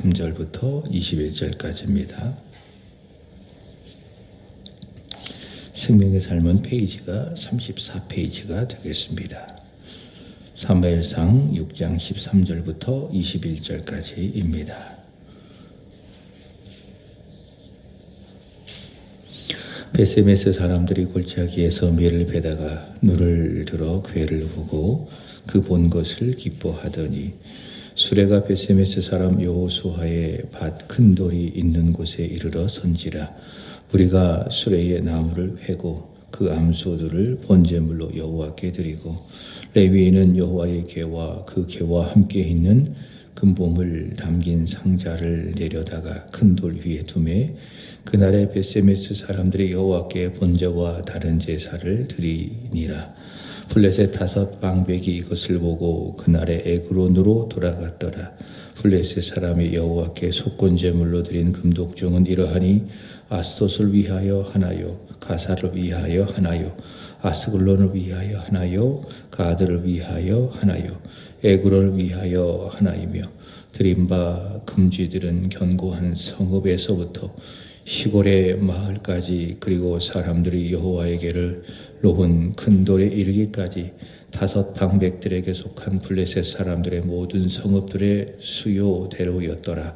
13절부터 21절까지입니다. 생명의 삶은 페이지가 34페이지가 되겠습니다. 사무엘상 6장 13절부터 21절까지입니다. 베세메스 사람들이 골짜기에서 밀을 베다가 눈을 들어 궤를 보고 그 본 것을 기뻐하더니 수레가 베세메스 사람 여호수아의 밭 큰 돌이 있는 곳에 이르러 선지라. 우리가 수레의 나무를 회고 그 암소들을 번제물로 여호와께 드리고 레위인은 여호와의 궤와 그 궤와 함께 있는 금봉을 담긴 상자를 내려다가 큰 돌 위에 두매 그날에 베세메스 사람들이 여호와께 번제와 다른 제사를 드리니라. 블레셋 5 방백이 이것을 보고 그날에 에그론으로 돌아갔더라. 블레셋 사람이 여호와께 속건 제물로 드린 금독종은 이러하니 아스돗을 위하여 하나요, 가사를 위하여 하나요, 아스글론을 위하여 하나요, 가드를 위하여 하나요, 에그론을 위하여 하나이며 드린 바 금쥐들은 견고한 성읍에서부터 시골의 마을까지 그리고 사람들이 여호와에게를 놓은 큰 돌에 이르기까지 5 방백들에게 속한 블레셋 사람들의 모든 성읍들의 수요대로였더라.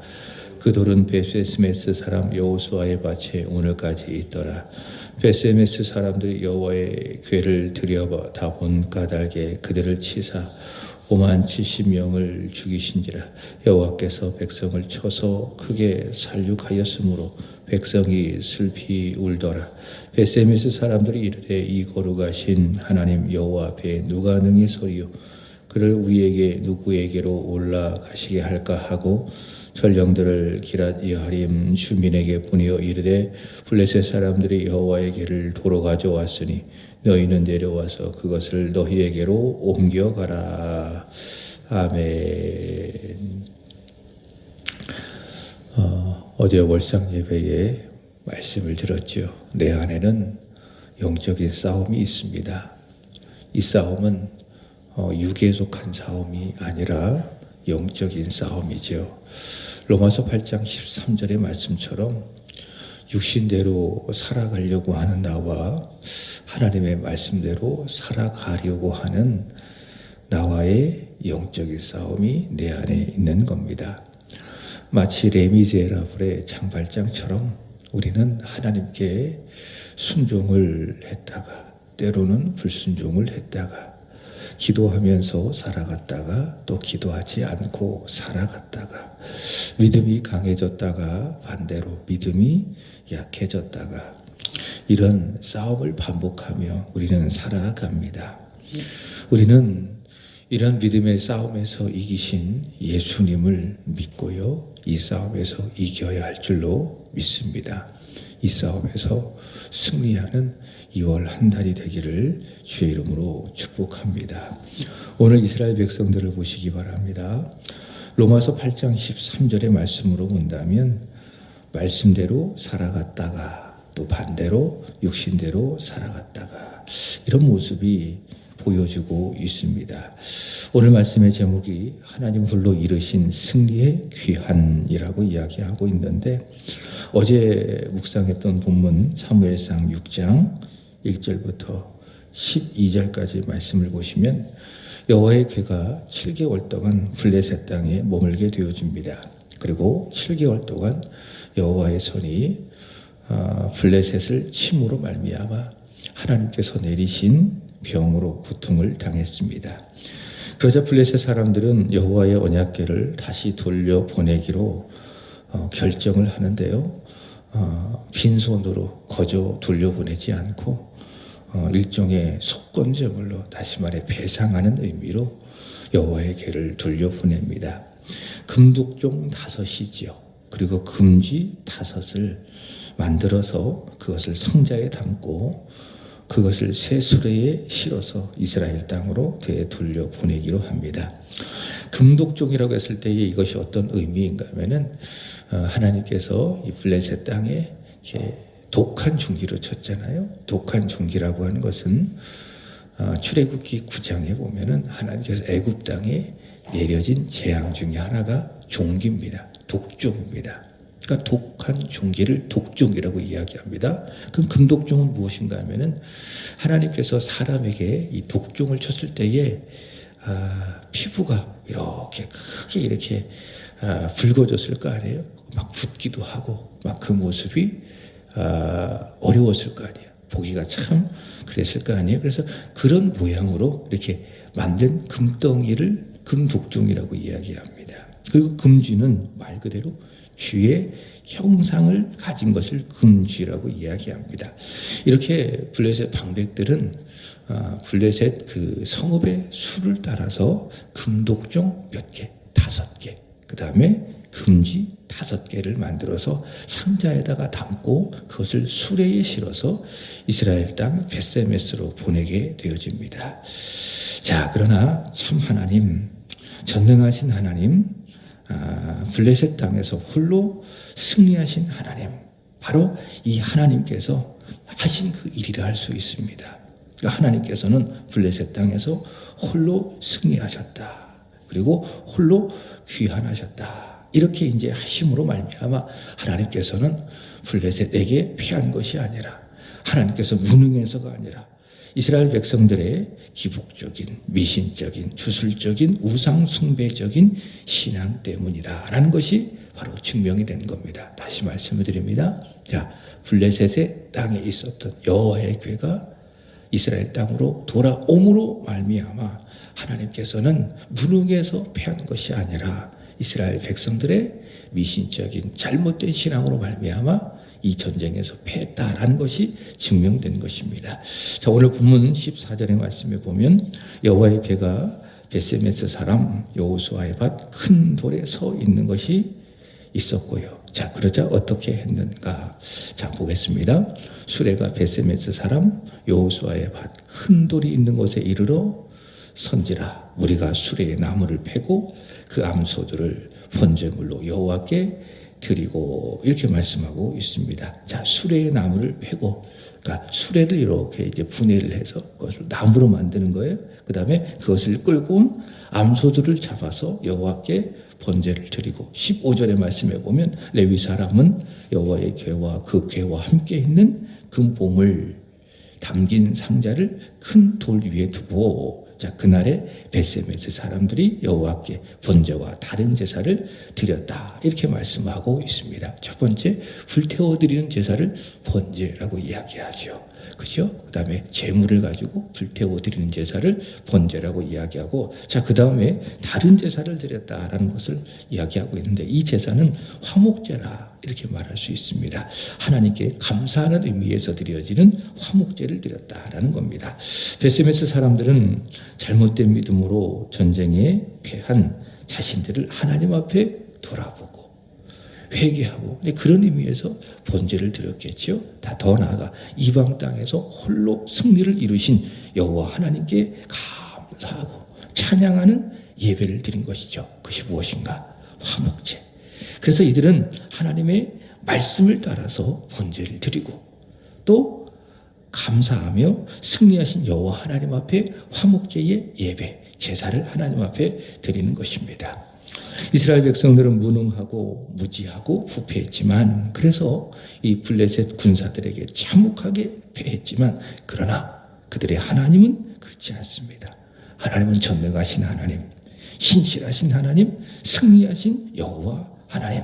그 돌은 베세메스 사람 여호수아의 밭에 오늘까지 있더라. 베세메스 사람들이 여호와의 궤를 들여다본 까닭에 그들을 치사 50,000명을 죽이신지라. 여호와께서 백성을 쳐서 크게 살육하였으므로 백성이 슬피 울더라. 베세메스 사람들이 이르되 이 거룩하신 하나님 여호와 앞에 누가 능히 서리요 그를 우리에게 누구에게로 올라가시게 할까 하고 전령들을 기랏 여아림 주민에게 보내어 이르되 블레셋 사람들이 여호와에게를 도로 가져왔으니 너희는 내려와서 그것을 너희에게로 옮겨가라. 아멘. 어제 월상 예배에 말씀을 들었죠. 내 안에는 영적인 싸움이 있습니다. 이 싸움은 육에 속한 싸움이 아니라 영적인 싸움이죠. 로마서 8장 13절의 말씀처럼 육신대로 살아가려고 하는 나와 하나님의 말씀대로 살아가려고 하는 나와의 영적인 싸움이 내 안에 있는 겁니다. 마치 레미제라블의 장발장처럼 우리는 하나님께 순종을 했다가 때로는 불순종을 했다가 기도하면서 살아갔다가 또 기도하지 않고 살아갔다가 믿음이 강해졌다가 반대로 믿음이 약해졌다가 이런 싸움을 반복하며 우리는 살아갑니다. 우리는 이런 믿음의 싸움에서 이기신 예수님을 믿고요. 이 싸움에서 이겨야 할 줄로 믿습니다. 이 싸움에서 승리하는 2월 한 달이 되기를 주의 이름으로 축복합니다. 오늘 이스라엘 백성들을 보시기 바랍니다. 로마서 8장 13절의 말씀으로 본다면 말씀대로 살아갔다가 또 반대로 육신대로 살아갔다가 이런 모습이 보여주고 있습니다. 오늘 말씀의 제목이 하나님 홀로 이루신 승리의 귀한이라고 이야기하고 있는데 어제 묵상했던 본문 사무엘상 6장 1절부터 12절까지 말씀을 보시면 여호와의 궤가 7개월 동안 블레셋 땅에 머물게 되어집니다. 그리고 7개월 동안 여호와의 손이 블레셋을 침으로 말미암아 하나님께서 내리신 병으로 고통을 당했습니다. 그러자 블레셋 사람들은 여호와의 언약궤를 다시 돌려보내기로 결정을 하는데요. 빈손으로 거저 돌려보내지 않고 일종의 속건제물로 다시 말해 배상하는 의미로 여호와의 궤를 돌려보냅니다. 금독종 5이지요. 그리고 금쥐 5을 만들어서 그것을 상자에 담고 그것을 새 수레에 실어서 이스라엘 땅으로 되돌려 보내기로 합니다. 금독종이라고 했을 때에 이것이 어떤 의미인가 하면은 하나님께서 이 블레셋 땅에 이렇게 독한 중기로 쳤잖아요. 독한 중기라고 하는 것은 출애굽기 9장에 보면은 하나님께서 애굽 땅에 내려진 재앙 중에 하나가 종기입니다. 독종입니다. 그러니까 독한 종기를 독종이라고 이야기합니다. 그럼 금독종은 무엇인가 하면은 하나님께서 사람에게 이 독종을 쳤을 때에 피부가 이렇게 크게 이렇게 붉어졌을 거 아니에요. 막 붓기도 하고 막 그 모습이 어려웠을 거 아니에요. 보기가 참 그랬을 거 아니에요. 그래서 그런 모양으로 이렇게 만든 금덩이를 금독종이라고 이야기합니다. 그리고 금쥐는 말 그대로 쥐의 형상을 가진 것을 금쥐라고 이야기합니다. 이렇게 블레셋 방백들은 블레셋 그 성읍의 수를 따라서 금독종 몇 개, 5개, 그 다음에 금쥐 5개를 만들어서 상자에다가 담고 그것을 수레에 실어서 이스라엘 땅 벳세메스로 보내게 되어집니다. 자, 그러나 참 하나님, 전능하신 하나님, 블레셋 땅에서 홀로 승리하신 하나님, 바로 이 하나님께서 하신 그 일이라 할 수 있습니다. 그러니까 하나님께서는 블레셋 땅에서 홀로 승리하셨다. 그리고 홀로 귀환하셨다. 이렇게 이제 하심으로 말미암아 하나님께서는 블레셋에게 패한 것이 아니라, 하나님께서 무능해서가 아니라 이스라엘 백성들의 기복적인, 미신적인, 주술적인, 우상 숭배적인 신앙 때문이다라는 것이 바로 증명이 된 겁니다. 다시 말씀을 드립니다. 자, 블레셋의 땅에 있었던 여호와의 궤가 이스라엘 땅으로 돌아옴으로 말미암아 하나님께서는 무능해서 패한 것이 아니라 이스라엘 백성들의 미신적인 잘못된 신앙으로 말미암아 이 전쟁에서 패했다라는 것이 증명된 것입니다. 자, 오늘 본문 14절의 말씀에 보면 여호와의 궤가 벳세메스 사람 여호수아의 밭 큰 돌에 서 있는 것이 있었고요. 자, 그러자 어떻게 했는가? 자, 보겠습니다. 수레가 벳세메스 사람 여호수아의 밭 큰 돌이 있는 곳에 이르러 선지라. 우리가 수레의 나무를 패고 그 암소들을 번제물로 여호와께 드리고, 이렇게 말씀하고 있습니다. 자, 수레의 나무를 패고, 그러니까 수레를 이렇게 이제 분해를 해서 그것을 나무로 만드는 거예요. 그 다음에 그것을 끌고 온 암소들을 잡아서 여호와께 번제를 드리고, 15절의 말씀에 보면 레위 사람은 여호와의 궤와 그 궤와 함께 있는 금봉을 담긴 상자를 큰 돌 위에 두고, 자, 그날에 벳세메스 사람들이 여호와께 번제와 다른 제사를 드렸다. 이렇게 말씀하고 있습니다. 첫 번째, 불태워 드리는 제사를 번제라고 이야기하죠. 그죠? 그 다음에 재물을 가지고 불태워 드리는 제사를 번제라고 이야기하고, 자, 그 다음에 다른 제사를 드렸다라는 것을 이야기하고 있는데, 이 제사는 화목제라 이렇게 말할 수 있습니다. 하나님께 감사하는 의미에서 드려지는 화목제를 드렸다라는 겁니다. 벳세메스 사람들은 잘못된 믿음으로 전쟁에 패한 자신들을 하나님 앞에 돌아보고 회개하고 그런 의미에서 번제를 드렸겠죠. 더 나아가 이방 땅에서 홀로 승리를 이루신 여호와 하나님께 감사하고 찬양하는 예배를 드린 것이죠. 그것이 무엇인가? 화목제. 그래서 이들은 하나님의 말씀을 따라서 번제를 드리고 또 감사하며 승리하신 여호와 하나님 앞에 화목제의 예배, 제사를 하나님 앞에 드리는 것입니다. 이스라엘 백성들은 무능하고 무지하고 부패했지만, 그래서 이 블레셋 군사들에게 참혹하게 패했지만, 그러나 그들의 하나님은 그렇지 않습니다. 하나님은 전능하신 하나님, 신실하신 하나님, 승리하신 여호와 하나님.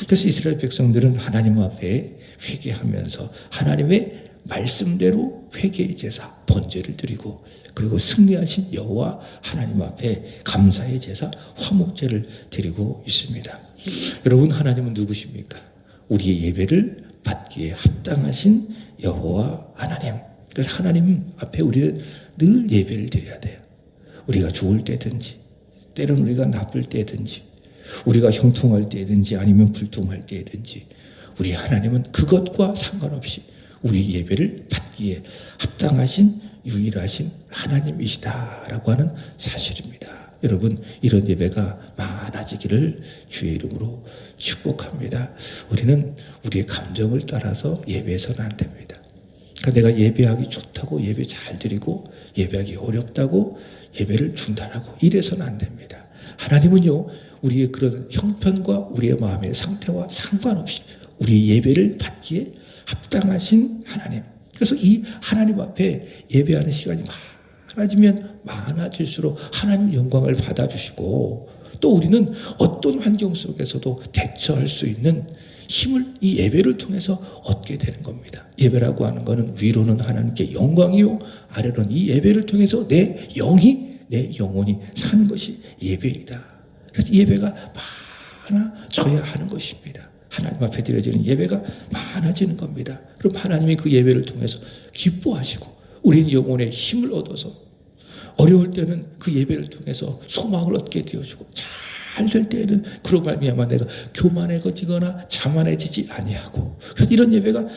그래서 이스라엘 백성들은 하나님 앞에 회개하면서 하나님의 말씀대로 회개의 제사, 번제를 드리고, 그리고 승리하신 여호와 하나님 앞에 감사의 제사, 화목제를 드리고 있습니다. 여러분, 하나님은 누구십니까? 우리의 예배를 받기에 합당하신 여호와 하나님. 그래서 하나님 앞에 우리는 늘 예배를 드려야 돼요. 우리가 좋을 때든지, 때로는 우리가 나쁠 때든지, 우리가 형통할 때든지 아니면 불통할 때든지, 우리 하나님은 그것과 상관없이 우리 예배를 받기에 합당하신 유일하신 하나님이시다라고 하는 사실입니다. 여러분, 이런 예배가 많아지기를 주의 이름으로 축복합니다. 우리는 우리의 감정을 따라서 예배해서는 안 됩니다. 그러니까 내가 예배하기 좋다고 예배 잘 드리고 예배하기 어렵다고 예배를 중단하고 이래서는 안 됩니다. 하나님은요, 우리의 그런 형편과 우리의 마음의 상태와 상관없이 우리 예배를 받기에 합당하신 하나님. 그래서 이 하나님 앞에 예배하는 시간이 많아지면 많아질수록 하나님 영광을 받아주시고 또 우리는 어떤 환경 속에서도 대처할 수 있는 힘을 이 예배를 통해서 얻게 되는 겁니다. 예배라고 하는 것은 위로는 하나님께 영광이요 아래로는 이 예배를 통해서 내 영이 내 영혼이 사는 것이 예배이다. 그래서 예배가 많아져야 하는 것입니다. 하나님 앞에 드려지는 예배가 많아지는 겁니다. 그럼 하나님이 그 예배를 통해서 기뻐하시고 우리는 영혼의 힘을 얻어서 어려울 때는 그 예배를 통해서 소망을 얻게 되어주고 잘 될 때에는 그로 말미암아 내가 교만해지거나 자만해지지 아니하고 이런 예배가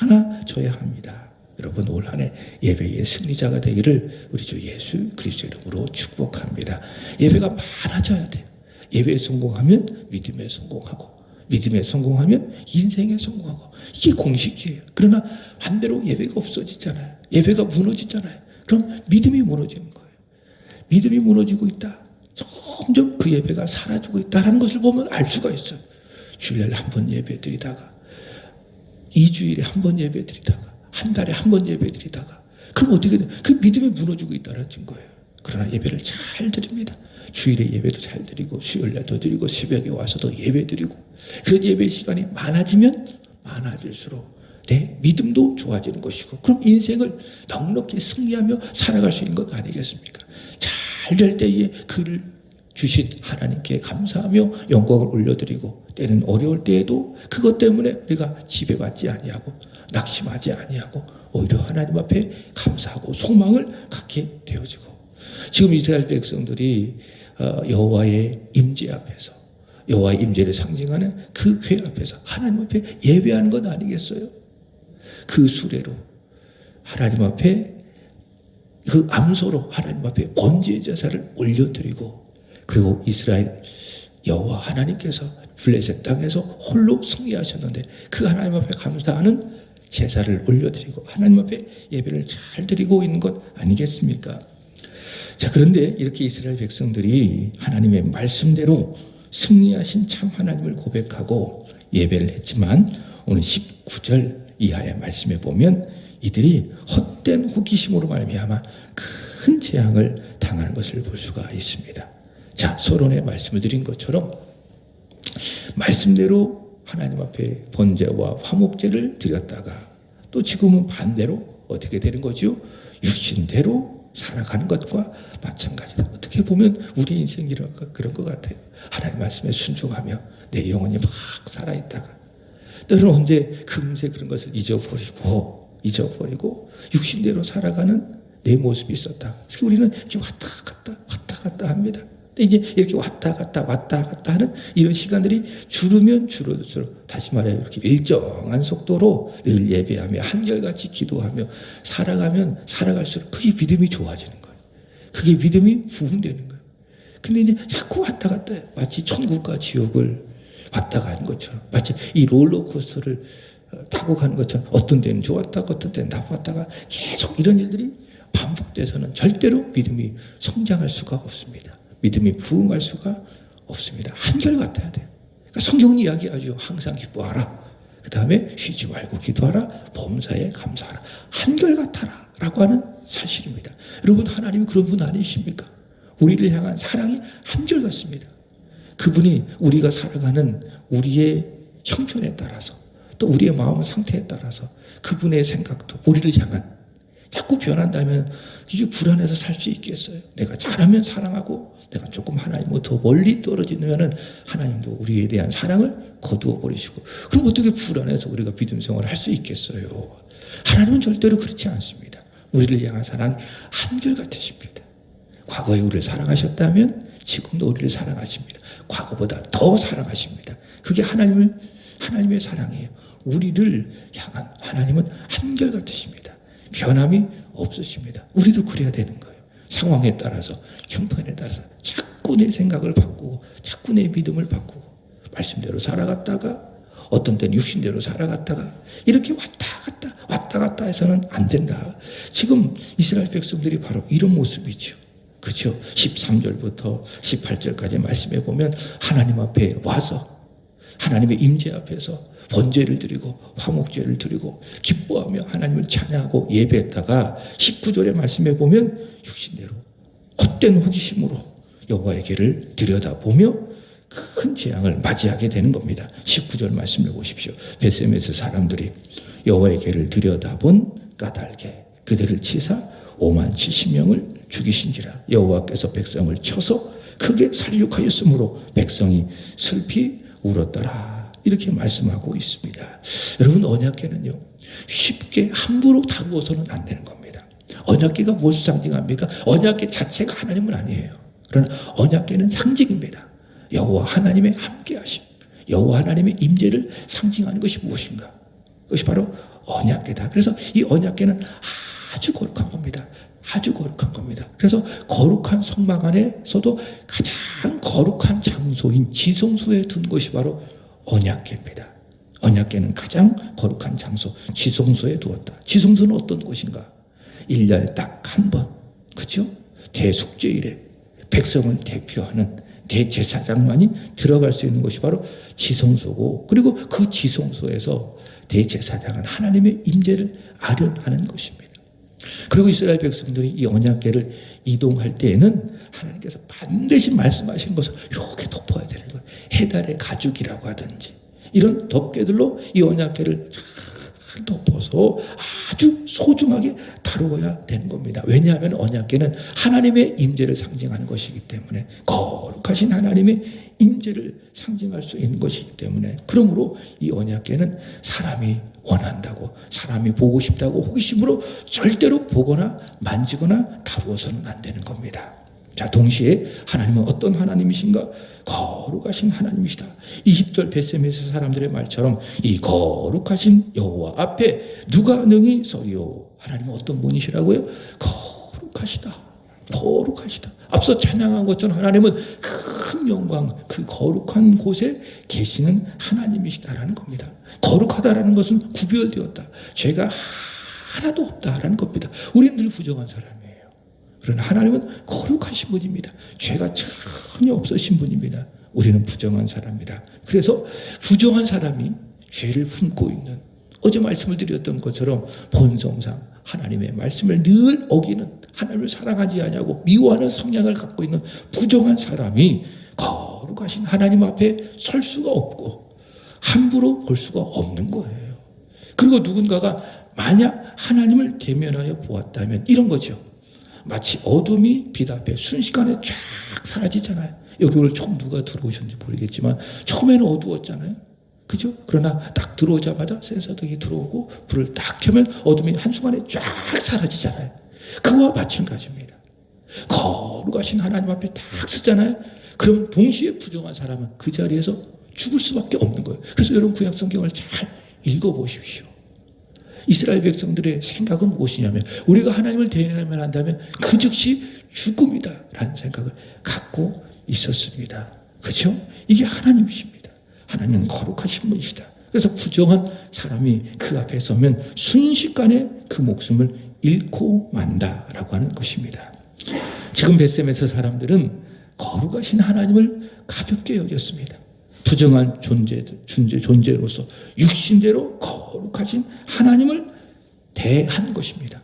많아져야 합니다. 여러분 올 한 해 예배의 승리자가 되기를 우리 주 예수 그리스도의 이름으로 축복합니다. 예배가 많아져야 돼요. 예배에 성공하면 믿음에 성공하고 믿음에 성공하면 인생에 성공하고 이게 공식이에요. 그러나 반대로 예배가 없어지잖아요. 예배가 무너지잖아요. 그럼 믿음이 무너지는 거예요. 믿음이 무너지고 있다. 점점 그 예배가 사라지고 있다는 것을 보면 알 수가 있어요. 주일날 한 번 예배 드리다가 2주일에 한 번 예배 드리다가 한 달에 한 번 예배 드리다가 그럼 어떻게 돼요? 그 믿음이 무너지고 있다는 증거예요. 그러나 예배를 잘 드립니다. 주일에 예배도 잘 드리고 수요일날도 드리고 새벽에 와서도 예배 드리고 그런 예배 시간이 많아지면 많아질수록 내 믿음도 좋아지는 것이고 그럼 인생을 넉넉히 승리하며 살아갈 수 있는 것 아니겠습니까? 잘 될 때에 그를 주신 하나님께 감사하며 영광을 올려드리고 때는 어려울 때에도 그것 때문에 우리가 지배받지 아니하고 낙심하지 아니하고 오히려 하나님 앞에 감사하고 소망을 갖게 되어지고 지금 이스라엘 백성들이 여호와의 임재 앞에서 여호와의 임재를 상징하는 그 궤 앞에서 하나님 앞에 예배하는 것 아니겠어요? 그 수레로 하나님 앞에 그 암소로 하나님 앞에 번제의 제사를 올려드리고 그리고 이스라엘 여호와 하나님께서 블레셋 땅에서 홀로 승리하셨는데 그 하나님 앞에 감사하는 제사를 올려드리고 하나님 앞에 예배를 잘 드리고 있는 것 아니겠습니까? 자, 그런데 이렇게 이스라엘 백성들이 하나님의 말씀대로 승리하신 참 하나님을 고백하고 예배를 했지만 오늘 19절 이하의 말씀에 보면 이들이 헛된 호기심으로 말미암아 큰 재앙을 당하는 것을 볼 수가 있습니다. 자, 서론에 말씀을 드린 것처럼 말씀대로 하나님 앞에 번제와 화목제를 드렸다가 또 지금은 반대로 어떻게 되는 거죠? 육신대로 살아가는 것과 마찬가지다. 어떻게 보면 우리 인생이 그런 것 같아요. 하나님 말씀에 순종하며 내 영혼이 막 살아있다가 때로는 언제 금세 그런 것을 잊어버리고 육신대로 살아가는 내 모습이 있었다. 그래서 우리는 이렇게 왔다 갔다 합니다. 이제 이렇게 왔다 갔다 하는 이런 시간들이 줄으면 줄어들수록 다시 말해 이렇게 일정한 속도로 늘 예배하며 한결같이 기도하며 살아가면 살아갈수록 그게 믿음이 좋아지는 거예요. 그게 믿음이 부흥되는 거예요. 근데 이제 자꾸 왔다 갔다 해요. 마치 천국과 지옥을 왔다 가는 것처럼 마치 이 롤러코스터를 타고 가는 것처럼 어떤 때는 좋았다가 어떤 때는 나빴다가 계속 이런 일들이 반복돼서는 절대로 믿음이 성장할 수가 없습니다. 믿음이 부흥할 수가 없습니다. 한결같아야 돼요. 그러니까 성경은 이야기하죠. 항상 기뻐하라. 그 다음에 쉬지 말고 기도하라. 범사에 감사하라. 한결같아라 라고 하는 사실입니다. 여러분 하나님이 그런 분 아니십니까? 우리를 향한 사랑이 한결같습니다. 그분이 우리가 살아가는 우리의 형편에 따라서 또 우리의 마음 상태에 따라서 그분의 생각도 우리를 향한 자꾸 변한다면 이게 불안해서 살 수 있겠어요? 내가 잘하면 사랑하고 내가 조금 하나님과 더 멀리 떨어지면 하나님도 우리에 대한 사랑을 거두어 버리시고 그럼 어떻게 불안해서 우리가 믿음 생활을 할 수 있겠어요? 하나님은 절대로 그렇지 않습니다. 우리를 향한 사랑이 한결같으십니다. 과거에 우리를 사랑하셨다면 지금도 우리를 사랑하십니다. 과거보다 더 사랑하십니다. 그게 하나님의 사랑이에요. 우리를 향한 하나님은 한결같으십니다. 변함이 없으십니다. 우리도 그래야 되는 거예요. 상황에 따라서 형편에 따라서 자꾸 내 생각을 바꾸고 자꾸 내 믿음을 바꾸고 말씀대로 살아갔다가 어떤 때는 육신대로 살아갔다가 이렇게 왔다 갔다 해서는 안 된다. 지금 이스라엘 백성들이 바로 이런 모습이죠. 그렇죠? 13절부터 18절까지 말씀해 보면 하나님 앞에 와서 하나님의 임재 앞에서 번제를 드리고 화목제를 드리고 기뻐하며 하나님을 찬양하고 예배했다가 19절의 말씀해 보면 육신대로 헛된 호기심으로 여호와에게를 들여다보며 큰 재앙을 맞이하게 되는 겁니다. 19절 말씀을 보십시오. 베세메스 사람들이 여호와에게를 들여다본 까닭에 그들을 치사 5만 70명을 죽이신지라. 여호와께서 백성을 쳐서 크게 살육하였으므로 백성이 슬피 울었더라. 이렇게 말씀하고 있습니다. 여러분, 언약궤는요 쉽게 함부로 다루어서는 안 되는 겁니다. 언약궤가 무엇을 상징합니까? 언약궤 자체가 하나님은 아니에요. 그러나 언약궤는 상징입니다. 여호와 하나님의 함께하심, 여호와 하나님의 임재를 상징하는 것이 무엇인가? 그것이 바로 언약궤다. 그래서 이 언약궤는 아주 거룩한 겁니다. 아주 거룩한 겁니다. 그래서 거룩한 성막 안에서도 가장 거룩한 장소인 지성소에 둔 것이 바로 언약궤입니다. 언약궤는 가장 거룩한 장소 지성소에 두었다. 지성소는 어떤 곳인가? 1년에 딱 한 번, 그렇죠? 대속죄일에 백성을 대표하는 대제사장만이 들어갈 수 있는 것이 바로 지성소고, 그리고 그 지성소에서 대제사장은 하나님의 임재를 아련하는 것입니다. 그리고 이스라엘 백성들이 이 언약궤를 이동할 때에는 하나님께서 반드시 말씀하신 것을 이렇게 덮어야 되는 거예요. 해달의 가죽이라고 하든지 이런 덮개들로 이 언약궤를 잘 덮어서 아주 소중하게 다루어야 되는 겁니다. 왜냐하면 언약궤는 하나님의 임재를 상징하는 것이기 때문에, 거룩하신 하나님의 임재를 상징할 수 있는 것이기 때문에, 그러므로 이 언약궤는 사람이 원한다고, 사람이 보고 싶다고 호기심으로 절대로 보거나 만지거나 다루어서는 안 되는 겁니다. 자, 동시에 하나님은 어떤 하나님이신가? 거룩하신 하나님이시다. 20절 베세메스 사람들의 말처럼 이 거룩하신 여호와 앞에 누가 능히 서리요? 하나님은 어떤 분이시라고요? 거룩하시다. 거룩하시다. 앞서 찬양한 것처럼 하나님은 큰 영광, 그 거룩한 곳에 계시는 하나님이시다라는 겁니다. 거룩하다라는 것은 구별되었다. 죄가 하나도 없다라는 겁니다. 우리는 늘 부정한 사람이에요. 그러나 하나님은 거룩하신 분입니다. 죄가 전혀 없으신 분입니다. 우리는 부정한 사람입니다. 그래서 부정한 사람이 죄를 품고 있는, 어제 말씀을 드렸던 것처럼 본성상 하나님의 말씀을 늘 어기는, 하나님을 사랑하지 않냐고 미워하는 성향을 갖고 있는 부정한 사람이 거룩하신 하나님 앞에 설 수가 없고 함부로 볼 수가 없는 거예요. 그리고 누군가가 만약 하나님을 대면하여 보았다면 이런 거죠. 마치 어둠이 빛 앞에 순식간에 쫙 사라지잖아요. 여기 오늘 처음 누가 들어오셨는지 모르겠지만 처음에는 어두웠잖아요. 그죠? 그러나 딱 들어오자마자 센서등이 들어오고 불을 딱 켜면 어둠이 한순간에 쫙 사라지잖아요. 그와 마찬가지입니다. 거룩하신 하나님 앞에 딱 서잖아요. 그럼 동시에 부정한 사람은 그 자리에서 죽을 수밖에 없는 거예요. 그래서 여러분 구약 성경을 잘 읽어보십시오. 이스라엘 백성들의 생각은 무엇이냐면 우리가 하나님을 대면하면 한다면 그 즉시 죽음이다라는 생각을 갖고 있었습니다. 그렇죠? 이게 하나님이십니다. 하나님은 거룩하신 분이시다. 그래서 부정한 사람이 그 앞에 서면 순식간에 그 목숨을 잃고 만다라고 하는 것입니다. 지금 벳셈에서 사람들은 거룩하신 하나님을 가볍게 여겼습니다. 부정한 존재로서 육신대로 거룩하신 하나님을 대한 것입니다.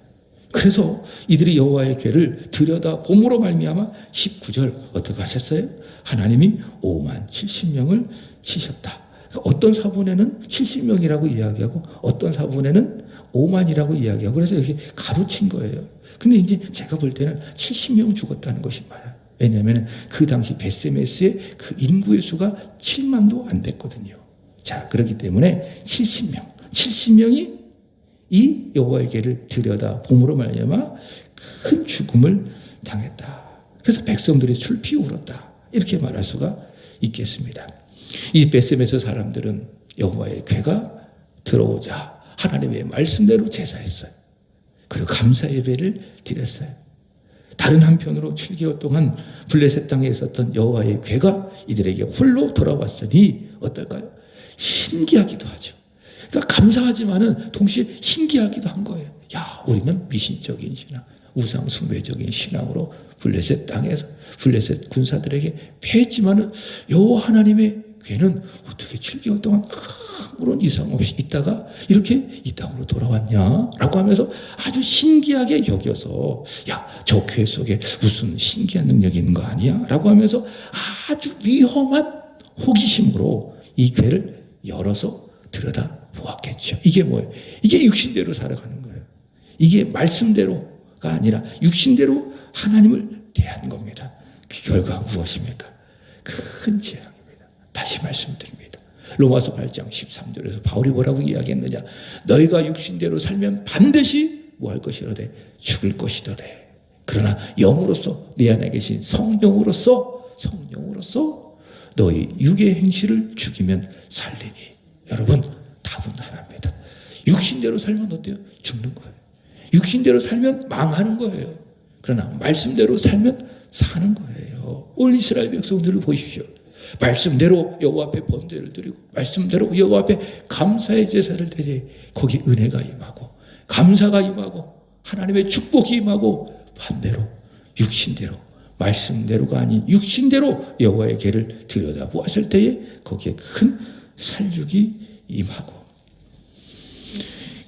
그래서 이들이 여호와의 궤를 들여다봄으로 말미암아 19절 어떻게 하셨어요? 하나님이 5만 70명을 치셨다. 어떤 사본에는 70명이라고 이야기하고 어떤 사본에는 5만이라고 이야기하고 그래서 여기 가로친 거예요. 근데 이제 제가 볼 때는 70명 죽었다는 것이 맞아요. 왜냐하면 그 당시 벳세메스의 그 인구의 수가 7만도 안 됐거든요. 자, 그렇기 때문에 70명이 이 여호와의 궤를 들여다봄으로 말미암아 큰 죽음을 당했다. 그래서 백성들이 슬피 울었다. 이렇게 말할 수가 있겠습니다. 이 벳셈에서 사람들은 여호와의 궤가 들어오자 하나님의 말씀대로 제사했어요. 그리고 감사 예배를 드렸어요. 다른 한편으로 7개월 동안 블레셋 땅에 있었던 여호와의 궤가 이들에게 홀로 돌아왔으니 어떨까요? 신기하기도 하죠. 그러니까 감사하지만은 동시에 신기하기도 한 거예요. 야, 우리는 미신적인 신앙, 우상 숭배적인 신앙으로 블레셋 땅에서 블레셋 군사들에게 패했지만은 여호와 하나님의 괴는 어떻게 7개월 동안 아무런 이상 없이 있다가 이렇게 이 땅으로 돌아왔냐라고 하면서 아주 신기하게 여겨서 야, 저 괴 속에 무슨 신기한 능력이 있는 거 아니야? 라고 하면서 아주 위험한 호기심으로 이 괴를 열어서 들여다 보았겠죠. 이게 뭐예요? 이게 육신대로 살아가는 거예요. 이게 말씀대로가 아니라 육신대로 하나님을 대한 겁니다. 그 결과가 무엇입니까? 큰 재앙입니다. 다시 말씀드립니다. 로마서 8장 13절에서 바울이 뭐라고 이야기했느냐? 너희가 육신대로 살면 반드시 뭐 할 것이라되 죽을 것이더래. 그러나 영으로서 내 안에 계신 성령으로서 너희 육의 행실을 죽이면 살리니. 여러분, 답은 하나입니다. 육신대로 살면 어때요? 죽는 거예요. 육신대로 살면 망하는 거예요. 그러나 말씀대로 살면 사는 거예요. 오늘 이스라엘 백성들을 보십시오. 말씀대로 여호와 앞에 번제를 드리고 말씀대로 여호와 앞에 감사의 제사를 드리 거기 은혜가 임하고 감사가 임하고 하나님의 축복이 임하고 반대로 육신대로 말씀대로가 아닌 육신대로 여호와의 궤를 들여다보았을 때에 거기에 큰 살육이 임하고.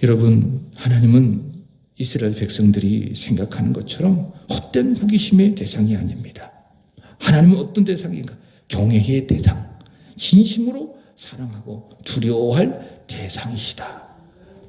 여러분, 하나님은 이스라엘 백성들이 생각하는 것처럼 헛된 호기심의 대상이 아닙니다. 하나님은 어떤 대상인가? 경외의 대상, 진심으로 사랑하고 두려워할 대상이시다.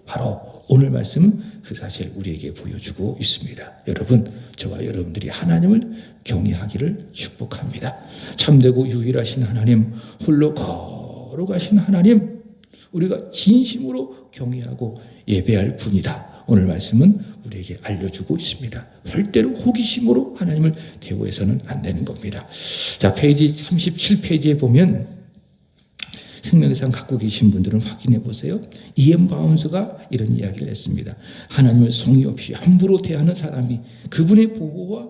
바로 오늘 말씀은 그 사실을 우리에게 보여주고 있습니다. 여러분, 저와 여러분들이 하나님을 경외하기를 축복합니다. 참되고 유일하신 하나님, 홀로 거룩하신 하나님, 우리가 진심으로 경외하고 예배할 분이다. 오늘 말씀은 우리에게 알려주고 있습니다. 절대로 호기심으로 하나님을 대우해서는 안 되는 겁니다. 자, 페이지 37페이지에 보면 생명상 갖고 계신 분들은 확인해 보세요. 이엠 바운스가 이런 이야기를 했습니다. 하나님을 성의 없이 함부로 대하는 사람이 그분의 보호와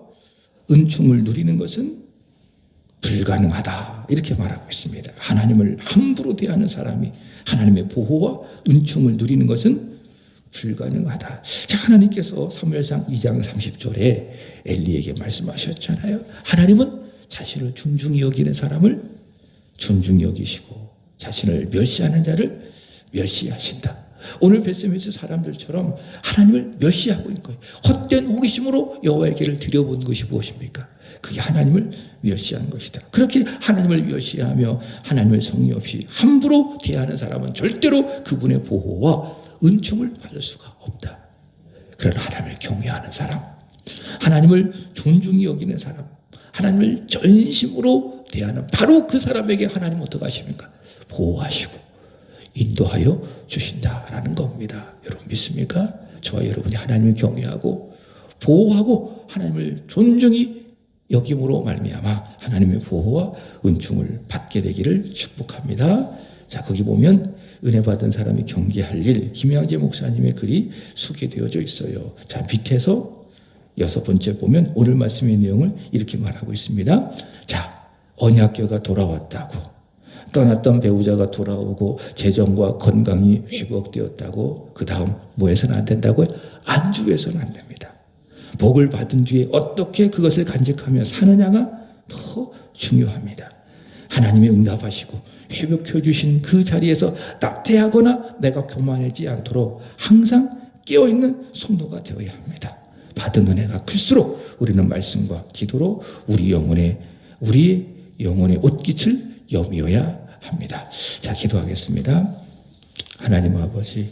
은총을 누리는 것은 불가능하다. 이렇게 말하고 있습니다. 하나님을 함부로 대하는 사람이 하나님의 보호와 은총을 누리는 것은 불가능하다. 자, 하나님께서 사무엘상 2장 30절에 엘리에게 말씀하셨잖아요. 하나님은 자신을 존중히 여기는 사람을 존중히 여기시고 자신을 멸시하는 자를 멸시하신다. 오늘 베스메스 사람들처럼 하나님을 멸시하고 있는 거예요. 헛된 호기심으로 여호와의 길을 들여본 것이 무엇입니까? 그게 하나님을 멸시한 것이다. 그렇게 하나님을 멸시하며 하나님을 성의 없이 함부로 대하는 사람은 절대로 그분의 보호와 은총을 받을 수가 없다. 그러나 하나님을 경외하는 사람, 하나님을 존중히 여기는 사람, 하나님을 전심으로 대하는 바로 그 사람에게 하나님은 어떻게 하십니까? 보호하시고 인도하여 주신다라는 겁니다. 여러분 믿습니까? 저와 여러분이 하나님을 경외하고 보호하고 하나님을 존중히 여김으로 말미암아 하나님의 보호와 은총을 받게 되기를 축복합니다. 자, 거기 보면 은혜 받은 사람이 경계할 일, 김양재 목사님의 글이 소개되어져 있어요. 자, 밑에서 6번째 보면 오늘 말씀의 내용을 이렇게 말하고 있습니다. 자, 언약궤가 돌아왔다고, 떠났던 배우자가 돌아오고 재정과 건강이 회복되었다고, 그 다음 뭐 해서는 안 된다고요? 안주해서는 안 됩니다. 복을 받은 뒤에 어떻게 그것을 간직하며 사느냐가 더 중요합니다. 하나님이 응답하시고 회복해 주신 그 자리에서 낙태하거나 내가 교만하지 않도록 항상 깨어있는 성도가 되어야 합니다. 받은 은혜가 클수록 우리는 말씀과 기도로 우리 영혼의 옷깃을 여미어야 합니다. 자, 기도하겠습니다. 하나님 아버지,